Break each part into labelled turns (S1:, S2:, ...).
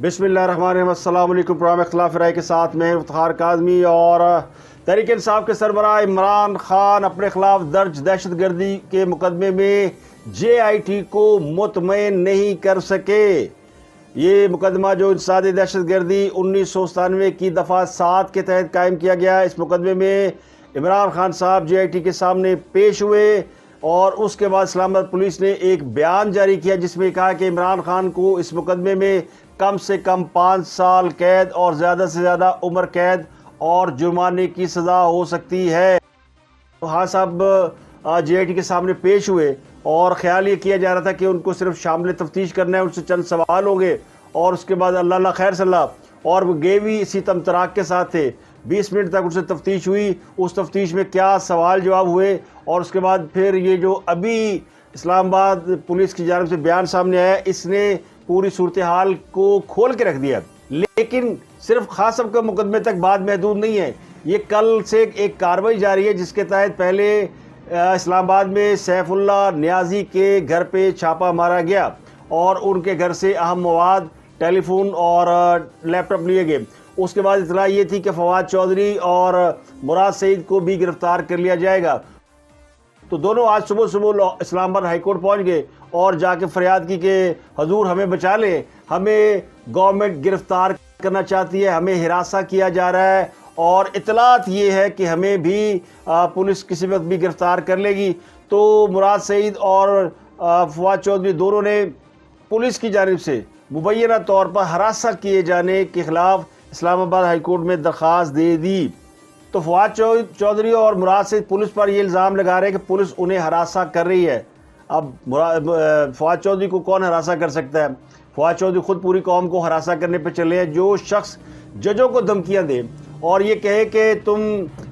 S1: बिस्मिल्लाहिर्रहमानिर्रहीम। अस्सलाम वालेकुम। प्रोग्राम इख्तिलाफ राय के साथ में इफ्तिखार काज़मी और तहरीक इंसाफ के सरबराह इमरान खान अपने खिलाफ दर्ज दहशतगर्दी के मुकदमे में JIT को मुतमईन नहीं कर सके। ये मुकदमा जो इंसदादी दहशतगर्दी 1997 की दफ़ा 7 के तहत कायम किया गया, इस मुकदमे में इमरान खान साहब JIT के सामने पेश हुए और उसके बाद इस्लामाबाद पुलिस ने एक बयान जारी किया जिसमें कहा कि इमरान खान को इस मुकदमे में कम से कम 5 साल कैद और ज़्यादा से ज़्यादा उम्र कैद और जुर्माने की सज़ा हो सकती है। हाँ साहब JIT के सामने पेश हुए और ख्याल ये किया जा रहा था कि उनको सिर्फ शामिल तफ्तीश करना है, उनसे चंद सवाल होंगे और उसके बाद अल्लाह खैर सल्लाह। और वो गए भी इसी तमतराक के साथ थे। 20 मिनट तक उनसे तफ्तीश हुई। उस तफ्तीश में क्या सवाल जवाब हुए और उसके बाद फिर ये जो अभी इस्लामाबाद पुलिस की जानिब से बयान सामने आया, इसने पूरी सूरत हाल को खोल के रख दिया। लेकिन सिर्फ खास सब के मुकदमे तक बात महदूद नहीं है। ये कल से एक कार्रवाई जारी है जिसके तहत पहले इस्लामाबाद में सैफुल्ला नियाजी के घर पे छापा मारा गया और उनके घर से अहम मवाद, टेलीफोन और लैपटॉप लिए गए। उसके बाद इतला ये थी कि फवाद चौधरी और मुराद सईद को भी गिरफ्तार कर लिया जाएगा। तो दोनों आज सुबह सुबह इस्लामाबाद हाईकोर्ट पहुंच गए और जाके फरियाद की कि हजूर हमें बचा लें, हमें गवर्नमेंट गिरफ्तार करना चाहती है, हमें हिरासा किया जा रहा है और इतलात ये है कि हमें भी पुलिस किसी वक्त भी गिरफ्तार कर लेगी। तो मुराद सईद और फवाद चौधरी दोनों ने पुलिस की जानिब से मुबैना तौर पर हरासा किए जाने के खिलाफ इस्लामाबाद हाईकोर्ट में दरख्वास्त दे दी। तो फवाद चौधरी और मुराद सईद पुलिस पर यह इल्ज़ाम लगा रहे हैं कि पुलिस उन्हें हरासा कर रही है। अब फवाद चौधरी को कौन हरासा कर सकता है? फवाद चौधरी खुद पूरी कौम को हरासा करने पर चले हैं। जो शख्स जजों को धमकियां दे और ये कहे कि तुम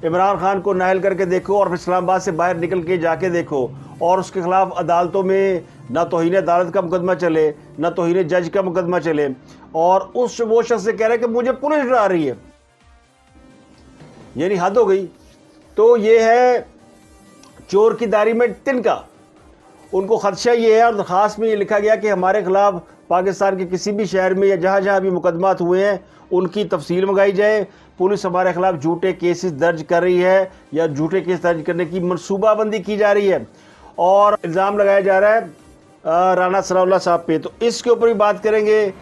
S1: इमरान खान को नाहल करके देखो और इस्लामाबाद से बाहर निकल के जाके देखो और उसके खिलाफ अदालतों में ना तौहीन अदालत का मुकदमा चले, ना तौहीन जज का मुकदमा चले और वो शख्स से कह रहे हैं कि मुझे पुलिस डरा रही है, यानी हद हो गई। तो ये है चोर की दारी में तिनका। उनको खदशा ये है और दरखास्त में ये लिखा गया कि हमारे खिलाफ पाकिस्तान के किसी भी शहर में या जहाँ जहाँ भी मुकदमात हुए हैं उनकी तफसील मंगाई जाए। पुलिस हमारे खिलाफ झूठे केसेस दर्ज कर रही है या झूठे केस दर्ज करने की मनसूबाबंदी की जा रही है और इल्ज़ाम लगाया जा रहा है राना सनाउल्लाह साहब पे। तो इसके ऊपर भी बात करेंगे।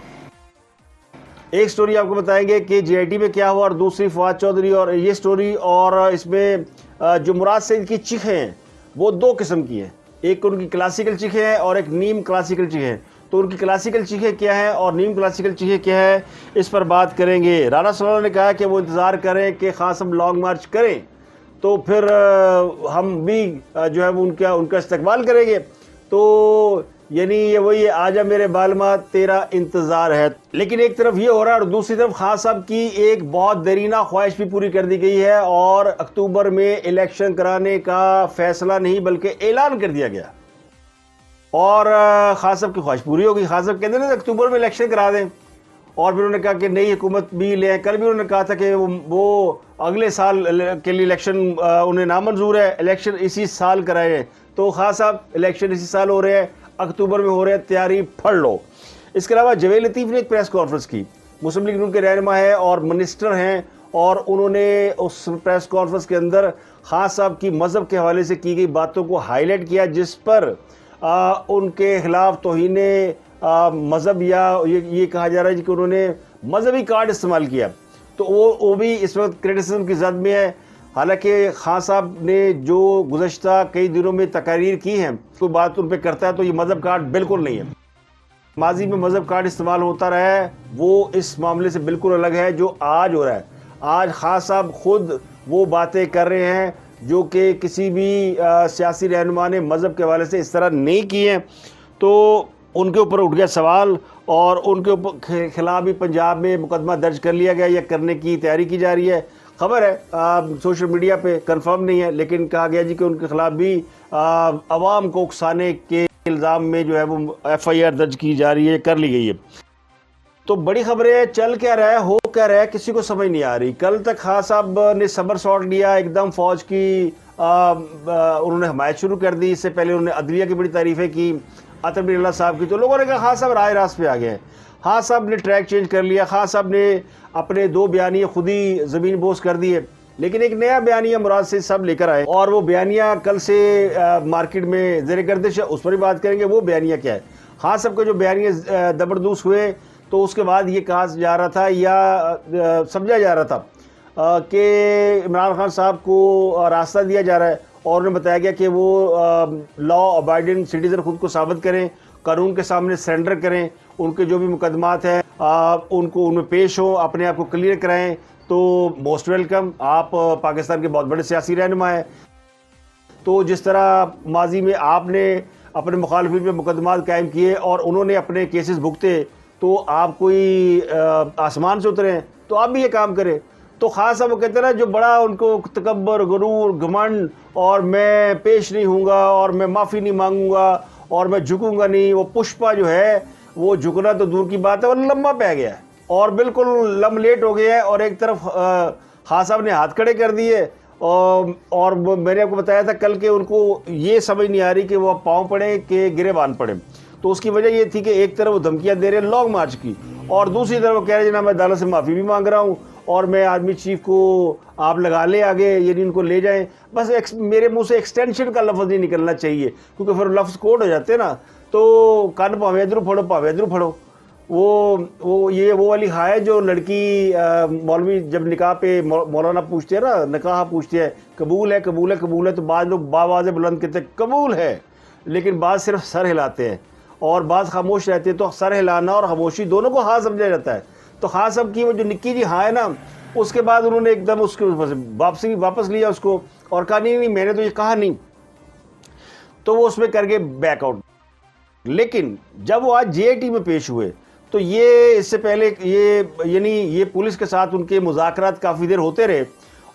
S1: एक स्टोरी आपको बताएंगे कि JIT में क्या हुआ और दूसरी फवाद चौधरी और ये स्टोरी। और इसमें जो मुराद सईद की चीखें हैं वो दो किस्म की हैं, एक उनकी क्लासिकल चीखें हैं और एक नीम क्लासिकल चीखें हैं। तो उनकी क्लासिकल चीखें क्या हैं और नीम क्लासिकल चीखें क्या है, इस पर बात करेंगे। राना सनाउल्लाह ने कहा कि वो इंतज़ार करें कि ख़ास हम लॉन्ग मार्च करें तो फिर हम भी जो है वो उनका इस्तकबाल करेंगे। तो यानी ये वही आजा मेरे बालमा तेरा इंतज़ार है। लेकिन एक तरफ ये हो रहा है और दूसरी तरफ खान साहब की एक बहुत देरीना ख्वाहिश भी पूरी कर दी गई है और अक्टूबर में इलेक्शन कराने का फैसला नहीं बल्कि ऐलान कर दिया गया और खान साहब की ख्वाहिश पूरी हो गई। खान साहब कहते हैं अक्टूबर में इलेक्शन करा दें और फिर उन्होंने कहा कि नई हुकूमत भी ले। कल भी उन्होंने कहा था कि वो अगले साल के लिए इलेक्शन उन्हें नामंजूर है, इलेक्शन इसी साल कराए हैं। तो खान साहब इलेक्शन इसी साल हो रहे हैं, अक्टूबर में हो रहे हैं, तैयारी फड़ लो। इसके अलावा जवेद लतीफ़ ने एक प्रेस कॉन्फ्रेंस की। मुस्लिम लीग नून के रहनुमा है और मिनिस्टर हैं और उन्होंने उस प्रेस कॉन्फ्रेंस के अंदर खान साहब की मज़हब के हवाले से की गई बातों को हाईलाइट किया जिस पर उनके खिलाफ तौहीन मज़हब या ये कहा जा रहा है कि उन्होंने मजहबी कार्ड इस्तेमाल किया। तो वो भी इस वक्त क्रिटिसिज्म की जद में है। हालांकि खान साहब ने जो गुज़श्ता कई दिनों में तकारीर की हैं, कोई बात उन पर करता है तो ये मज़हब कार्ड बिल्कुल नहीं है। माजी में मज़हब कार्ड इस्तेमाल होता रहा है, वो इस मामले से बिल्कुल अलग है जो आज हो रहा है। आज खान साहब खुद वो बातें कर रहे हैं जो कि किसी भी सियासी रहनुमा ने मज़हब के हवाले से इस तरह नहीं किए हैं। तो उनके ऊपर उठ गया सवाल और उनके ऊपर खिलाफ भी पंजाब में मुकदमा दर्ज कर लिया गया या करने की तैयारी की जा रही है। खबर है सोशल मीडिया पे, कंफर्म नहीं है, लेकिन कहा गया जी कि उनके खिलाफ भी अवाम को उकसाने के इल्ज़ाम में जो है वो FIR दर्ज की जा रही है, कर ली गई है। तो बड़ी खबरें हैं, चल क्या रहा है, हो क्या रहा है, किसी को समझ नहीं आ रही। कल तक खान साहब ने सबर सौट लिया, एकदम फ़ौज की उन्होंने हमायत शुरू कर दी। इससे पहले उन्होंने अदलिया की बड़ी तारीफ़ें की, अतर बिन अल्लाह साहब की। तो लोगों ने कहा खान साहब राय रास्त पे आ गए हैं। खान साहब ने ट्रैक चेंज कर लिया, खान साहब ने अपने 2 बयानिए खुद ही ज़मीन बोस कर दिए, लेकिन एक नया बयानिया मुराद से सब लेकर आए और वो बयानिया कल से मार्केट में ज़ेर गर्दिश है, उस पर भी बात करेंगे। वो बयानिया क्या है? खान साहब के जो बयानिए ज़बरदस्त हुए तो उसके बाद ये कहा जा रहा था या समझा जा रहा था कि इमरान खान साहब को रास्ता दिया जा रहा है और उन्हें बताया गया कि वो लॉ अबाइडिंग सिटीज़न खुद को साबित करें, कानून के सामने सरेंडर करें, उनके जो भी मुकदमात हैं उनको उनमें पेश हो, अपने आप को क्लियर कराएं, तो मोस्ट वेलकम। आप पाकिस्तान के बहुत बड़े सियासी रहनुमा हैं। तो जिस तरह माजी में आपने अपने मुखालफिन पे मुकदमात कायम किए और उन्होंने अपने केसेस भुगते, तो आप कोई आसमान से उतरे, तो आप भी ये काम करें। तो ख़ास वो कहते हैं ना, जो बड़ा उनको तकब्बर, गुरूर, घमंड और मैं पेश नहीं हूँगा और मैं माफ़ी नहीं मांगूंगा और मैं झुकूंगा नहीं, वो पुष्पा जो है वो झुकना तो दूर की बात है, वो लम्बा पै गया है और बिल्कुल लम लेट हो गया है। और एक तरफ खान साहब ने हाथ खड़े कर दिए और मैंने आपको बताया था कल के उनको ये समझ नहीं आ रही कि वो पाँव पड़े कि गिरेबान पड़े। तो उसकी वजह ये थी कि एक तरफ वो धमकियाँ दे रहे हैं लॉन्ग मार्च की और दूसरी तरफ वो कह रहे हैं ना मैं अदालत से माफ़ी भी मांग रहा हूँ और मैं आर्मी चीफ को आप लगा ले आगे, यानी इनको ले जाएं। बस मेरे मुंह से एक्सटेंशन का लफ्ज़ नहीं निकलना चाहिए, क्योंकि फिर लफ्ज़ कोड हो जाते हैं ना। तो कान भावे इधर फड़ो, भावे इधर फड़ो। वो वाली है जो लड़की मौलवी जब निकाह पे मौलाना पूछते हैं ना, निकाह पूछते हैं कबूल है कबूल है कबूल है, तो बाद लोग बावाज़ बुलंद कहते हैं कबूल है, लेकिन बाद सिर्फ सर हिलाते हैं और बाद खामोश रहते हैं। तो सर हिलाना और खामोशी दोनों को हाँ समझा जाता है। तो खास साहब की वो जो निक्की जी हाँ है ना, उसके बाद उन्होंने एकदम उसके वापस लिया उसको और कहा नहीं मैंने तो ये कहा नहीं, तो वो उसमें करके बैकआउट। लेकिन जब वो आज जेआईटी में पेश हुए तो ये इससे पहले ये पुलिस के साथ उनके मुज़ाकरात काफ़ी देर होते रहे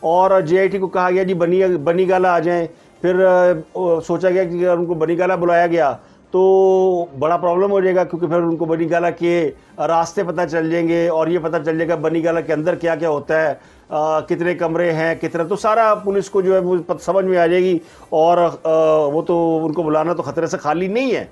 S1: और जेआईटी को कहा गया जी बनी गाला आ जाएं। फिर सोचा गया कि अगर उनको बनी गाला बुलाया गया तो बड़ा प्रॉब्लम हो जाएगा, क्योंकि फिर उनको बनी गाला के रास्ते पता चल जाएंगे और ये पता चल जाएगा बनी गाला के अंदर क्या क्या होता है, कितने कमरे हैं, कितना, तो सारा पुलिस को जो है वो समझ में आ जाएगी और वो तो उनको बुलाना तो ख़तरे से खाली नहीं है।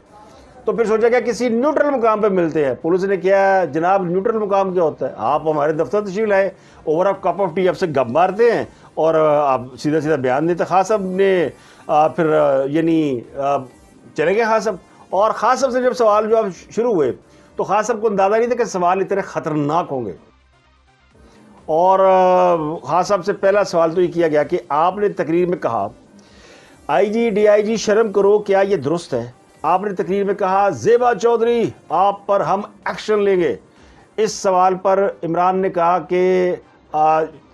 S1: तो फिर सोचा गया किसी न्यूट्रल मुकाम पे मिलते हैं। पुलिस ने किया, जनाब न्यूट्रल मुकाम क्या होता है, आप हमारे दफ्तर तशरीफ लाए, ओवर आप कप ऑफ टी आपसे गप मारते हैं और आप सीधा सीधा बयान देते। खान साहब ने फिर चले गए खान साहब। और खान साहब से जब सवाल जवाब शुरू हुए तो खान साहब को अंदाज़ा नहीं था कि सवाल इतने ख़तरनाक होंगे। और खान साहब से पहला सवाल तो ये किया गया कि आपने तकरीर में कहा आईजी डीआईजी शर्म करो, क्या ये दुरुस्त है? आपने तकरीर में कहा ज़ेबा चौधरी आप पर हम एक्शन लेंगे। इस सवाल पर इमरान ने कहा कि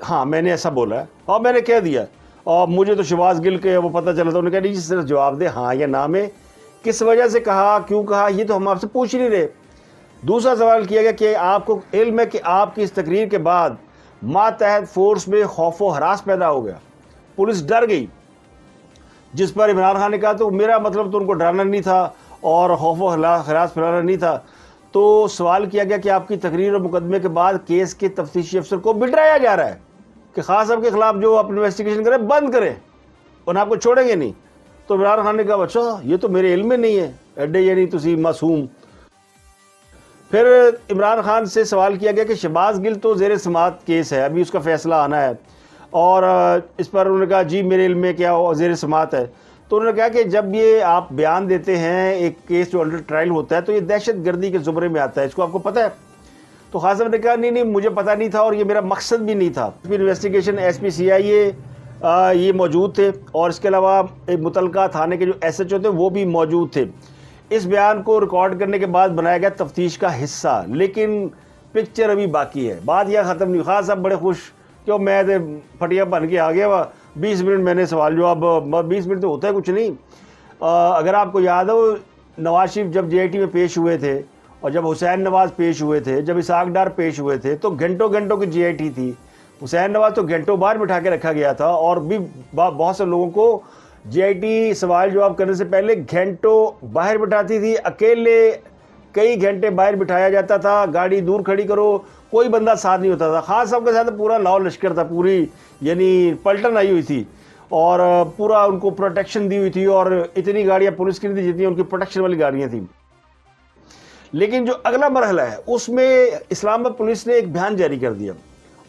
S1: हाँ मैंने ऐसा बोला है और मैंने कह दिया और मुझे तो शहबाज गिल के वो पता चला था। उन्होंने कहा नहीं सिर्फ जवाब दे हाँ या ना में, किस वजह से कहा, क्यों कहा, ये तो हम आपसे पूछ ही नहीं रहे। दूसरा सवाल किया गया कि आपको इल्म है कि आपकी इस तकरीर के बाद मातहत फोर्स में खौफ व हरास पैदा हो गया, पुलिस डर गई, जिस पर इमरान खान ने कहा तो मेरा मतलब तो उनको डराना नहीं था और खौफ व हरास फैलाना नहीं था। तो सवाल किया गया कि आपकी तकरीर और मुकदमे के बाद केस के तफ्तीशी अफसर को बिठलाया जा रहा है कि खान साहब के खिलाफ जो आप इन्वेस्टिगेशन करें बंद करें और आपको छोड़ेंगे नहीं। तो इमरान खान ने कहा अच्छा ये तो मेरे इल्म में नहीं है, एडे यानी तुसी मासूम। फिर इमरान खान से सवाल किया गया कि शहबाज गिल तो ज़ेर समात केस है, अभी उसका फ़ैसला आना है, और इस पर उन्होंने कहा जी मेरे इल्म में क्या ज़ेर समात है। तो उन्होंने कहा कि जब ये आप बयान देते हैं एक केस जो अंडर ट्रायल होता है तो ये दहशत गर्दी के ज़ुमरे में आता है, इसको आपको पता है? तो खान साहब ने कहा नहीं मुझे पता नहीं था और ये मेरा मकसद भी नहीं था। फिर इन्वेस्टिगेशन SPCIA ये मौजूद थे और इसके अलावा मुतलका थाने के जो SHO थे वो भी मौजूद थे। इस बयान को रिकॉर्ड करने के बाद बनाया गया तफ्तीश का हिस्सा, लेकिन पिक्चर अभी बाकी है, बात यह ख़त्म नहीं। खान साहब बड़े खुश क्यों, मैं तो फटिया बन के आ गया वह 20 मिनट मैंने सवाल जवाब, 20 मिनट तो होता है कुछ नहीं। अगर आपको याद हो नवाज शरीफ जब JIT में पेश हुए थे और जब हुसैन नवाज़ पेश हुए थे, जब इसहाक डार पेश हुए थे तो घंटों घंटों की JIT थी। हुसैन नवाज़ तो घंटों बाहर बिठा के रखा गया था और भी बहुत से लोगों को JIT सवाल जवाब करने से पहले घंटों बाहर बिठाती थी, अकेले कई घंटे बाहर बिठाया जाता था, गाड़ी दूर खड़ी करो, कोई बंदा साथ नहीं होता था। खान साहब के साथ पूरा लाहौर लश्कर था, पूरी यानी पलटन आई हुई थी और पूरा उनको प्रोटेक्शन दी हुई थी और इतनी गाड़ियाँ पुलिस की नहीं थी जितनी उनकी प्रोटेक्शन वाली गाड़ियाँ थी। लेकिन जो अगला मरहला है उसमें इस्लामाबाद पुलिस ने एक बयान जारी कर दिया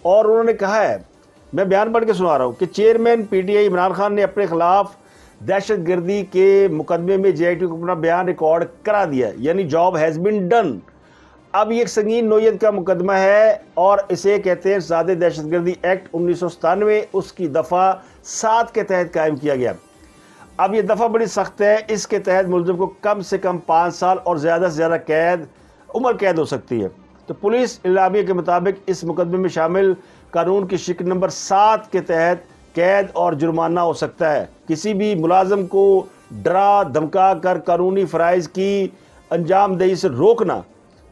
S1: और उन्होंने कहा है, मैं बयान पढ़ के सुना रहा हूँ कि चेयरमैन पीटीआई इमरान खान ने अपने खिलाफ दहशतगर्दी के मुकदमे में जेआईटी को अपना बयान रिकॉर्ड करा दिया, यानी जॉब हैज़ बिन डन। अब ये एक संगीन नोयत का मुकदमा है और इसे कहते हैं ज़ाद दहशतगर्दी एक्ट 1997, उसकी दफ़ा 7 के तहत कायम किया गया। अब ये दफ़ा बड़ी सख्त है, इसके तहत मुलज़िम को कम से कम 5 साल और ज़्यादा से ज़्यादा उम्र कैद हो सकती है। तो पुलिस इलामिया के मुताबिक इस मुकदमे में शामिल कानून की शिक नंबर 7 के तहत कैद और जुर्माना हो सकता है। किसी भी मुलाजम को डरा धमका कर कानूनी फ़राइज़ की अंजामदही से रोकना,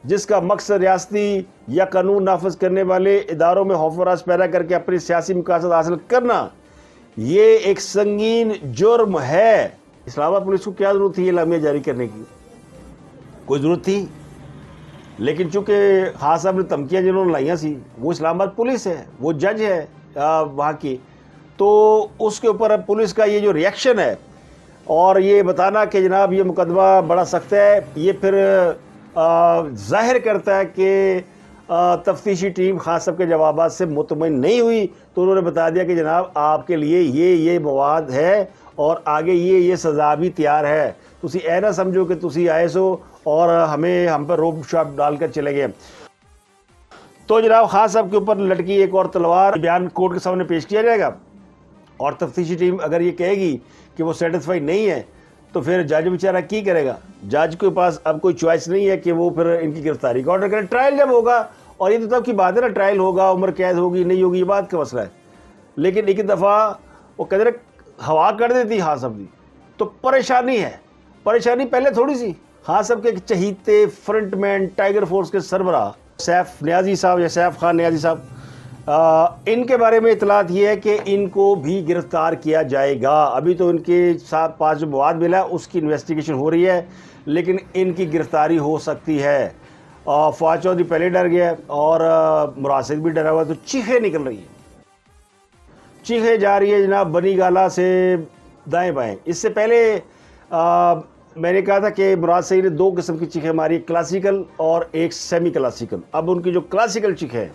S1: जिसका मकसद रियासती या कानून नाफज करने वाले इदारों में खौफ वरास पैदा करके अपनी सियासी मकासद हासिल करना, ये एक संगीन जुर्म है। इस्लामाबाद पुलिस को क्या ज़रूरत थी इलामिया जारी करने की? कोई ज़रूरत थी? लेकिन चूँकि खान साहब ने धमकियाँ जिन्होंने लाइयाँ सी, वो इस्लामाबाद पुलिस है, वो जज है वहाँ की, तो उसके ऊपर अब पुलिस का ये जो रिएक्शन है और ये बताना कि जनाब ये मुकदमा बड़ा सख्त है, ये फिर ज़ाहिर करता है कि तफ्तीशी टीम खान साहब के जवाबात से मुतमईन नहीं हुई। तो उन्होंने बता दिया कि जनाब आपके लिए ये मवाद है और आगे ये सज़ा भी तैयार है, तुसी ऐ ना समझो कि तुसी आए सो और हम पर रोब शॉप डालकर चले गए। तो जनाब खान साहब के ऊपर लटकी एक और तलवार, बयान कोर्ट के सामने पेश किया जाएगा और तफ्तीशी टीम अगर ये कहेगी कि वो सेटिस्फाई नहीं है तो फिर जज बेचारा की करेगा? जज के पास अब कोई चॉइस नहीं है कि वो फिर इनकी गिरफ्तारी का ऑर्डर करे। ट्रायल जब होगा, और ये तो तब की बात है ना, ट्रायल होगा, उम्र कैद होगी नहीं होगी, ये बात का मसला है। लेकिन एक दफ़ा वो कदर हवा कर देती खान साहब की तो परेशानी है। परेशानी पहले थोड़ी सी, खान साहब के चहीते फ्रंटमैन टाइगर फोर्स के सरबराह सैफ नियाजी साहब या सैफ खान नियाजी साहब, इनके बारे में इतलात ये है कि इनको भी गिरफ्तार किया जाएगा। अभी तो इनके साथ 5 जो मवाद मिला उसकी इन्वेस्टिगेशन हो रही है, लेकिन इनकी गिरफ्तारी हो सकती है। फवाद चौधरी पहले डर गया और मुरासिद भी डरा हुआ, तो चीखें निकल रही हैं, चीखें जा रही है जनाब बनी गाला से दाएं बाएं। इससे पहले मैंने कहा था कि मुराद सईद ने 2 किस्म की चीखें मारी, क्लासिकल और एक सेमी क्लासिकल। अब उनकी जो क्लासिकल चीखें हैं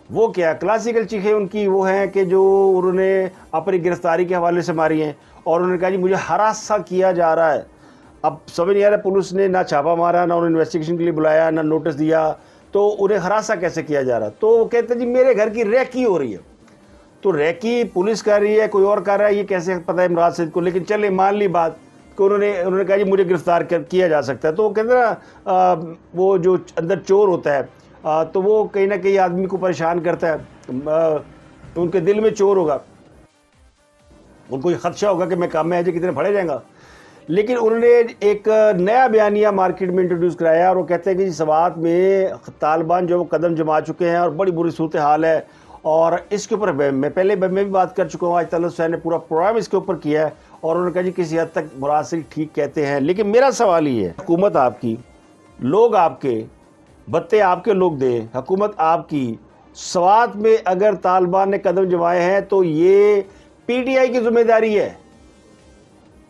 S1: वो क्या? क्लासिकल चीखें उनकी वो हैं कि जो उन्होंने अपनी गिरफ्तारी के हवाले से मारी हैं और उन्होंने कहा जी मुझे हरासा किया जा रहा है। अब समझ नहीं आ रहा, पुलिस ने ना छापा मारा, ना उन्हें इन्वेस्टिगेशन के लिए बुलाया, ना नोटिस दिया, तो उन्हें हरासा कैसे किया जा रहा? तो वो कहते हैं जी मेरे घर की रैकी हो रही है। तो रैकी पुलिस कर रही है, कोई और कर रहा है, ये कैसे पता है मुराद सईद को? लेकिन चले मान ली बात कि उन्होंने कहा जी मुझे गिरफ्तार किया जा सकता है। तो वो कहते हैं ना वो जो अंदर चोर होता है तो वो कहीं ना कहीं आदमी को परेशान करता है, उनके दिल में चोर होगा, उनको ये खदशा होगा कि मैं काम में है जो कितने फड़े जाएगा। लेकिन उन्होंने एक नया बयानिया मार्केट में इंट्रोड्यूस कराया और वो कहते हैं कि सवात में तालिबान जो कदम जमा चुके हैं और बड़ी बुरी सूरत हाल है। और इसके ऊपर मैं भी बात कर चुका हूँ, आज तलत हुसैन ने पूरा प्रोग्राम इसके ऊपर किया है और उन्होंने कहा जी किसी हद तक मुराद सईद ठीक कहते हैं। लेकिन मेरा सवाल ये है, हुकूमत आपकी, लोग आपके, बत्ते आपके लोग दे, हुकूमत आपकी, सवात में अगर तालिबान ने कदम जमाए हैं तो ये पीटीआई की जिम्मेदारी है,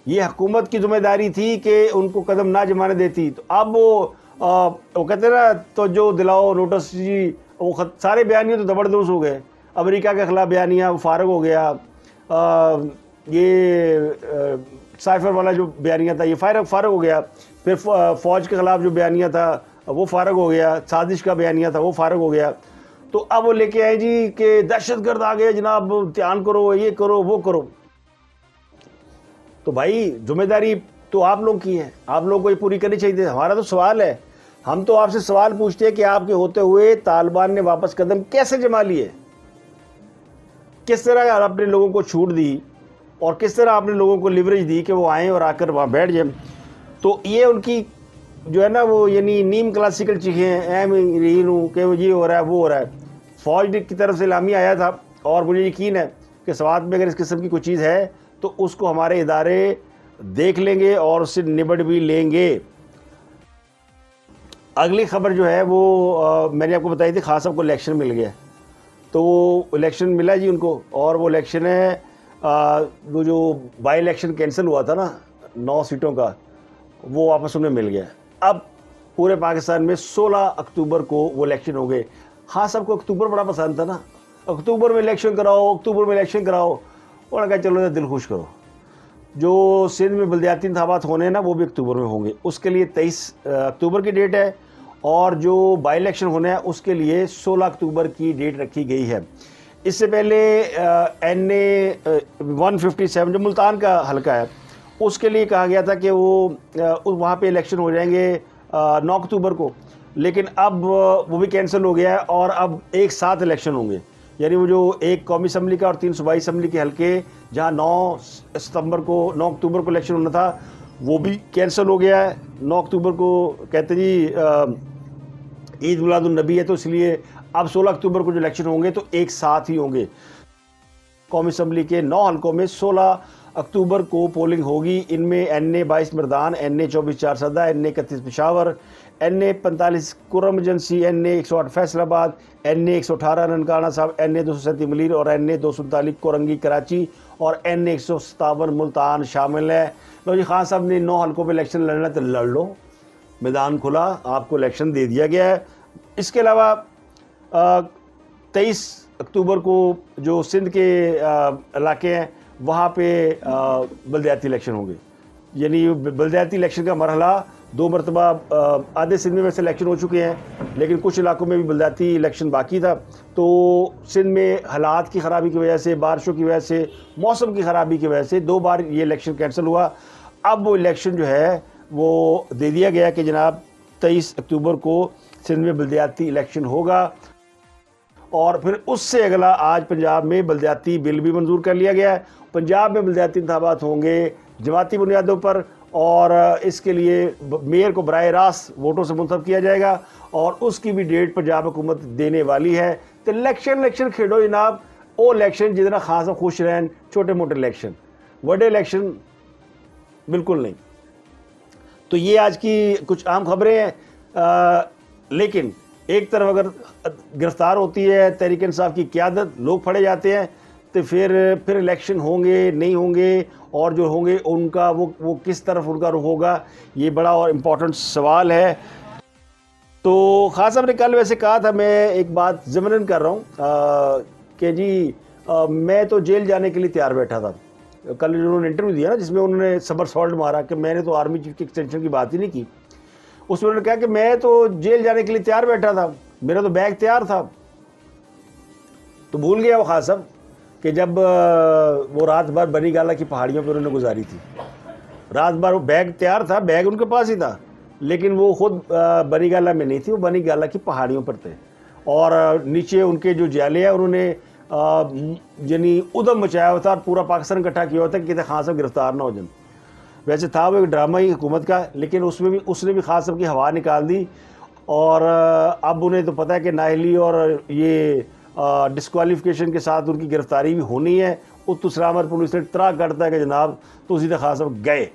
S1: ये हुकूमत की जिम्मेदारी थी कि उनको कदम ना जमाने देती। तो अब वो कहते ना, तो जो दिलाओ नोटिस जी, वो सारे बयानिया तो ज़बरदस्त हो गए। अमेरिका के ख़िलाफ़ बयानिया वो फारग हो गया, ये साइफर वाला जो बयानिया था ये फारग हो गया, फिर फ़ौज के ख़िलाफ़ जो बयानिया था वो फारग हो गया, साजिश का बयानिया था वो फारग हो गया। तो अब वो लेके आए जी कि दहशतगर्द आ गए जनाब, ध्यान करो, ये करो, वो करो। तो भाई जिम्मेदारी तो आप लोग की है, आप लोग को ये पूरी करनी चाहिए। हमारा तो सवाल है, हम तो आपसे सवाल पूछते हैं कि आपके होते हुए तालिबान ने वापस कदम कैसे जमा लिए, किस तरह आपने लोगों को छूट दी और किस तरह आपने लोगों को लिवरेज दी कि वो आएँ और आकर वहाँ बैठ जाए। तो ये उनकी जो है ना वो यानी नीम क्लासिकल चीज़ें हैं, कि वो ये हो रहा है वो हो रहा है। फ़ौज की तरफ से इलामी आया था और मुझे यकीन है कि सवात में अगर इस किस्म की कोई चीज़ है तो उसको हमारे इदारे देख लेंगे और उससे निबट भी लेंगे। अगली खबर जो है वो मैंने आपको बताई थी, खान साहब को इलेक्शन मिल गया। तो वो इलेक्शन मिला जी उनको, और वो इलेक्शन है वो जो बाई इलेक्शन कैंसिल हुआ था ना 9 सीटों का, वो वापस उन्हें मिल गया। अब पूरे पाकिस्तान में 16 अक्टूबर को वो इलेक्शन हो गए। हाँ, सबको अक्टूबर बड़ा पसंद था ना, अक्टूबर में इलेक्शन कराओ, अक्टूबर में इलेक्शन कराओ। उन्होंने कहा चलो दिल खुश करो, जो सिंध में बलदियाती इंतखाबात होने हैं ना वो भी अक्टूबर में होंगे, उसके लिए 23 अक्टूबर की डेट है, और जो बाई इलेक्शन होना है उसके लिए 16 अक्टूबर की डेट रखी गई है। इससे पहले NA 157 जो मुल्तान का हलका है उसके लिए कहा गया था कि वो वहाँ पे इलेक्शन हो जाएंगे 9 अक्टूबर को, लेकिन अब वो भी कैंसिल हो गया है और अब एक साथ इलेक्शन होंगे। यानी वो जो एक कौमी असम्बली का और 3 सूबाई असम्बली के हलके जहाँ 9 अक्टूबर को इलेक्शन होना था वो भी कैंसिल हो गया है। 9 अक्टूबर को कहते जी ईद मिलादुन नबी है, तो इसलिए अब 16 अक्टूबर को जो इलेक्शन होंगे तो एक साथ ही होंगे। कौमी असम्बली के 9 हलकों में 16 अक्टूबर को पोलिंग होगी। इनमें NA 22 Mardan, NA 24 Charsadda, NA 31 Peshawar, NA 45 Kurram agency, NA 108 Faisalabad, NA 118 Nankana साहब, NA 237 मलीर और NA 239 कोरंगी कराची और NA 157 मुल्तान शामिल है। लो जी, खान साहब ने 9 हलकों पर इलेक्शन लड़ना तो लड़ लो, मैदान खुला, आपको इलेक्शन दे दिया गया है। इसके अलावा 23 अक्टूबर को जो सिंध के इलाके हैं वहाँ पे बलदियाती इलेक्शन होंगे। यानी बलदियाती इलेक्शन का मरहला 2 मरतबा आधे सिंध में वैसे इलेक्शन हो चुके हैं, लेकिन कुछ इलाकों में भी बलदियाती इलेक्शन बाकी था। तो सिंध में हालात की ख़राबी की वजह से, बारिशों की वजह से, मौसम की ख़राबी की वजह से 2 बार ये इलेक्शन कैंसिल हुआ। अब वो इलेक्शन जो है वो दे दिया गया कि जनाब 23 अक्टूबर को सिंध में बलदियाती इलेक्शन होगा। और फिर उससे अगला आज पंजाब में बलदियाती बिल भी मंजूर कर लिया गया है। पंजाब में बलदियाती इंतखाबात होंगे जमाती बुनियादों पर, और इसके लिए मेयर को बराह रास्त वोटों से मुंतखब किया जाएगा और उसकी भी डेट पंजाब हुकूमत देने वाली है। तो इलेक्शन खेड़ो जनाब, वो इलेक्शन जितना खास खुश रहन, छोटे मोटे इलेक्शन, बड़े इलेक्शन बिल्कुल नहीं। तो ये आज की कुछ आम खबरें हैं। लेकिन एक तरफ अगर गिरफ्तार होती है तहरीक इंसाफ की क़यादत, लोग फड़े जाते हैं, तो फिर इलेक्शन होंगे नहीं होंगे, और जो होंगे उनका वो किस तरफ उनका रुख होगा, ये बड़ा और इम्पोर्टेंट सवाल है। तो खान साहब ने कल वैसे कहा था, मैं एक बात ज़मनन कर रहा हूँ कि जी मैं तो जेल जाने के लिए तैयार बैठा था। कल जो उन्होंने इंटरव्यू दिया ना जिसमें उन्होंने सबर सॉल्ट मारा कि मैंने तो आर्मी चीफ की एक्सटेंशन की बात ही नहीं की, उसमें उन्होंने कहा कि मैं तो जेल जाने के लिए तैयार बैठा था, मेरा तो बैग तैयार था। तो भूल गया वो खान साहब कि जब वो रात भर बनी गाला की पहाड़ियों पर उन्होंने गुजारी थी, रात भर वो बैग तैयार था, बैग उनके पास ही था, लेकिन वो खुद बनी गाला में नहीं थी, वो बनी गाला की पहाड़ियों पर थे। और नीचे उनके जो जाले हैं उन्होंने यानी उदम मचाया हुआ था और पूरा पाकिस्तान इकट्ठा किया हुआ था कि खान साहब गिरफ्तार ना हो जाए। वैसे था वो एक ड्रामा ही हुकूमत का, लेकिन उसने भी खान साहब की हवा निकाल दी। और अब उन्हें तो पता है कि नाहली और ये डिस्क्वालिफिकेशन के साथ उनकी गिरफ्तारी भी होनी है। उत्तुसरामर पुलिस ने तरा करता है कि जनाब तो सीधे खान साहब गए।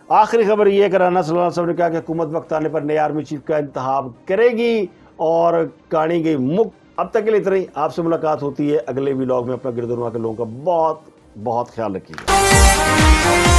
S1: आखिरी खबर ये है कि राना सल्लल्लाहु अलैहि वसल्लम ने कहा कि हुकूमत वक्त आने पर नए आर्मी चीफ का इंतखाब करेगी और कहानी गई मुक्त। अब तक के लिए इतना ही, आपसे मुलाकात होती है अगले व्लॉग में। अपना गिरदुनवा के लोगों का बहुत बहुत ख्याल रखिएगा।